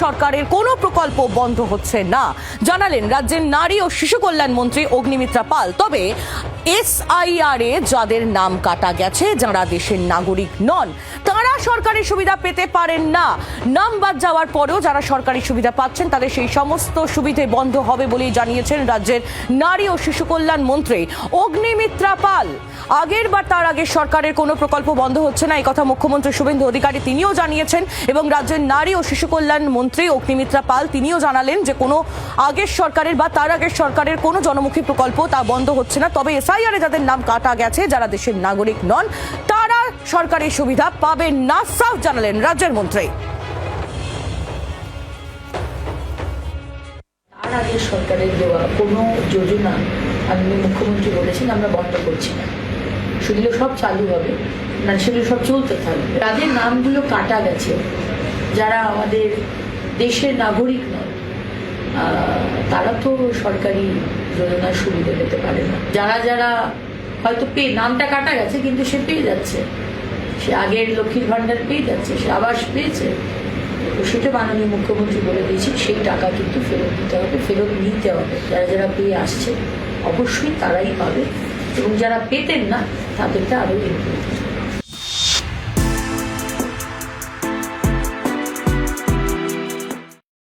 সরকারের কোনো প্রকল্প বন্ধ হচ্ছে না জানালেন রাজ্যের নারী ও শিশু কল্যাণ মন্ত্রী অগ্নিমিত্রা পাল। তবে SIR এ যাদের নাম কাটা গেছে, যারা দেশের নাগরিক নন, তারা সরকারি সুবিধা পেতে পারেন না। নাম বাদ যাওয়ার পরেও যারা সরকারি সুবিধা পাচ্ছেন তাদের সেই সমস্ত সুবিধে বন্ধ হবে বলেই জানিয়েছেন রাজ্যের নারী ও শিশু কল্যাণ মন্ত্রী অগ্নিমিত্রা পাল। আগের বার তার আগে সরকারের কোনো প্রকল্প বন্ধ হচ্ছে না, এই কথা মুখ্যমন্ত্রী শুভেন্দু অধিকারী তিনিও জানিয়েছেন এবং রাজ্যের নারী ও শিশু কল্যাণ মন্ত্রী অগ্নিমিত্রা পাল তিনিও জানালেন যে কোনো আগের সরকারের বা তার আগের সরকারের কোনো জনমুখী প্রকল্প তা বন্ধ হচ্ছে না। তবে SIR এ যাদের নাম কাটা গেছে, যারা দেশের নাগরিক নন, তারা সরকারি সুবিধা পাবেন না, সাফ জানালেন রাজ্যের মন্ত্রী। তার আগে সরকারের দেওয়া কোনো যোজনা মাননীয় মুখ্যমন্ত্রী বলেছেন আমরা বন্ধ করছি না, সেগুলো সব চালু হবে, না সেগুলো সব চলতে থাকবে। তাদের নামগুলো কাটা গেছে, যারা আমাদের দেশের নাগরিক নয়, তারা তো সরকারি যোজনার সুবিধা পেতে পারে না। যারা যারা হয়তো নামটা কাটা গেছে কিন্তু সে পেয়ে যাচ্ছে, সে আগের লক্ষ্মীর ভাণ্ডার পেয়ে যাচ্ছে, সে আবাস পেয়েছে, তো সেটা মাননীয় মুখ্যমন্ত্রী বলে দিয়েছি সেই টাকা কিন্তু ফেরত দিতে হবে, ফেরত নিতে হবে। যারা যারা পেয়ে আসছে অবশ্যই তারাই পাবে এবং যারা পেতেন না তাদেরটা আরও এগিয়ে